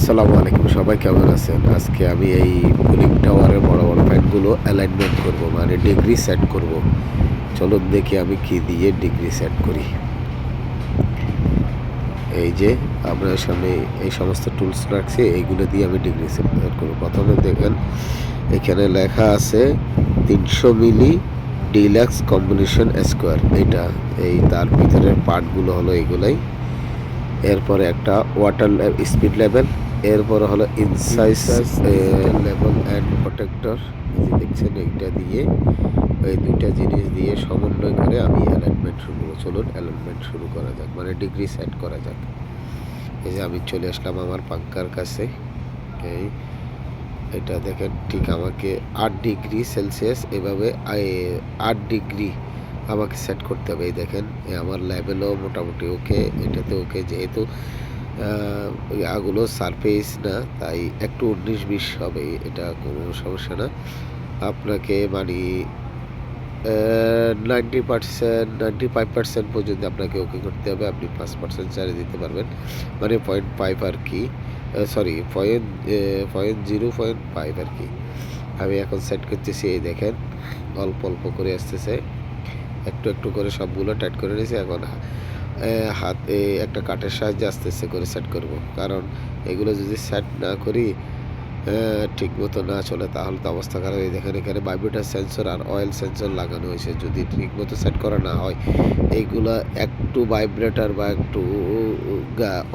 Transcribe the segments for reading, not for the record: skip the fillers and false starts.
আসসালামু আলাইকুম, সবাই কেমন আছেন? আজকে আমি এই কুলিং টাওয়ারের বড় বড় ফ্যানগুলো অ্যালাইনমেন্ট করব, মানে ডিগ্রি সেট করব। চলুন দেখি আমি কি দিয়ে ডিগ্রি সেট করি। এই যে আপনার সামনে এই সমস্ত টুলস রাখছি, এইগুলো দিয়ে আমি ডিগ্রি সেট করব। প্রথমে দেখেন এখানে লেখা আছে 300 মিলি ডিলাক্স কম্বিনেশন স্কোয়ার। এই তার ভিতরের পার্টগুলো হলো এগুলাই। এরপরে একটা ওয়াটার স্পিড লেভেল, এরপরে হলো ইনসাইজ লেভেল অ্যান্ড প্রোটেক্টর। এই যে দেখছেন, এইটা দিয়ে এই দুইটা জিনিস দিয়ে সমন্বয় করে আমি অ্যালাইনমেন্ট শুরু করব। চলুন অ্যালাইনমেন্ট শুরু করা যাক, মানে ডিগ্রি সেট করা যাক। এই যে আমি চলে আসলাম আমার পাঙ্কার কাছে। এই এটা দেখেন, ঠিক আমাকে 8 ডিগ্রি সেলসিয়াস এভাবে 8 ডিগ্রি আমাকে সেট করতে হবে। এই দেখেন আমার লেভেলও মোটামুটি ওকে, এটাতে ওকে। যেহেতু আগুলো সারফেস না, তাই একটু 19-20 হবে, এটা কোনো সমস্যা না। আপনাকে মানে 90%, 95% পর্যন্ত আপনাকে ওকে করতে হবে। আপনি 5% ছাড়ে দিতে পারবেন, মানে 0.5 আর কি। সরি, 0.5 আর কি। আমি এখন সেট করতেছি। এই দেখেন অল্প অল্প করে আসতেছে, একটু একটু করে সবগুলো টাইট করে নিয়েছি। এখন হাতে একটা কাঠের সাহায্যে আস্তে আস্তে করে সেট করব, কারণ এগুলো যদি সেট না করি, ঠিক মতো না চলে, তাহলে তো অবস্থা খারাপ। এই দেখেন এখানে ভাইব্রেটর সেন্সর আর অয়েল সেন্সর লাগানো হয়েছে। যদি ঠিক মতো সেট করা না হয়, এইগুলা একটু ভাইব্রেটর বা একটু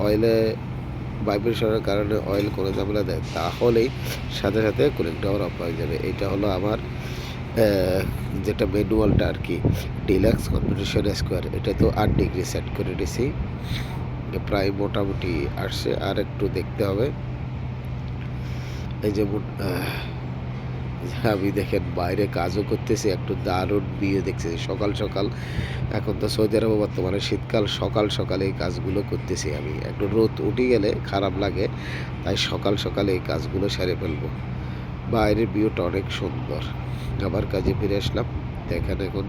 অয়েলে ভাইব্রেশনের কারণে অয়েল কোনো ঝামেলা দেয়, তাহলেই সাথে সাথে কুলিং টাওয়ার অফ হয়ে যাবে। এইটা হলো আমার যেটা ম্যানুয়ালটা আর কি, ডিলাক্স কম্বিনেশন স্কোয়ার। এটা তো 8 ডিগ্রি সেট করে নিয়েছি, প্রায় মোটামুটি আসছে। আর একটু দেখতে হবে। এই যেমন আমি দেখেন বাইরে কাজও করতেছি, একটু দারুণ বিয়ে দেখছি সকাল সকাল। এখন তো সৌদি আরবে বর্তমানে শীতকাল, সকাল সকাল এই কাজগুলো করতেছি আমি। একটু রোদ উঠে গেলে খারাপ লাগে, তাই সকাল সকাল এই কাজগুলো সেরে ফেলবো। বাইরের ভিউটা অনেক সুন্দর। আবার কাজে ফিরে আসলাম। দেখেন এখন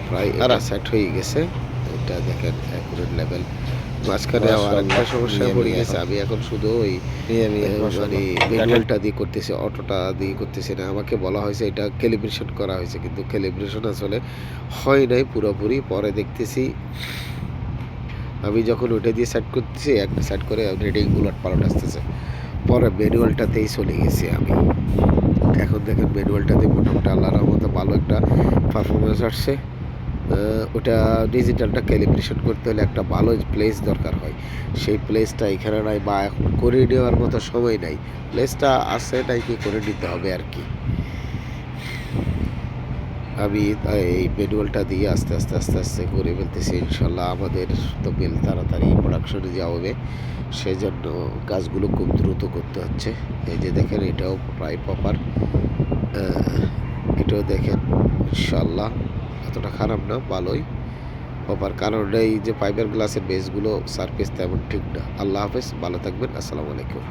প্রায় এটা সেট হয়ে গেছে। এটা দেখেন অ্যাকুরেট লেভেল। মাঝখানে আবার একটা সমস্যা পড়ে গেছে। আমি এখন শুধু ওই মানে ম্যানুয়ালটা দিয়ে করতেছি, অটোটা দিয়ে করতেছি না। আমাকে বলা হয়েছে এটা ক্যালিব্রেশন করা হয়েছে, কিন্তু ক্যালিব্রেশন আসলে হয় নাই পুরোপুরি। পরে দেখতেছি আমি যখন ওইটা দিয়ে সেট করতেছি, একটা সেট করে রিডিং উলটপালট আসতেছে। পরে ম্যানুয়ালটাতেই চলে গেছি আমি। এখন দেখেন ম্যানুয়ালটাতে মোটামুটি আল্লাহর রহমতে ভালো একটা পারফরমেন্স আসছে। ওটা ডিজিটালটা ক্যালিব্রেশন করতে হলে একটা ভালো প্লেস দরকার হয়। সেই প্লেসটা এখানে নাই, বা এখন করে নেওয়ার মতো সময় নাই। প্লেসটা আছে নাই, কি করে নিতে হবে আর কি। আমি এই ম্যানুয়ালটা দিয়ে আস্তে আস্তে আস্তে আস্তে করে ফেলতেছি। ইনশাল্লাহ আমাদের তো বিল তাড়াতাড়ি প্রোডাকশনে যাওয়া হবে, সেই জন্য কাজগুলো খুব দ্রুত করতে হচ্ছে। এই যে দেখেন এটাও প্রায় প্রপার। এটাও দেখেন ইনশাল্লাহ এতটা খারাপ না, ভালোই প্রপার। কারণ এই যে ফাইবার গ্লাসের বেসগুলো সারফেস তেমন ঠিক না। আল্লাহ হাফেজ, ভালো থাকবেন। আসসালামু আলাইকুম।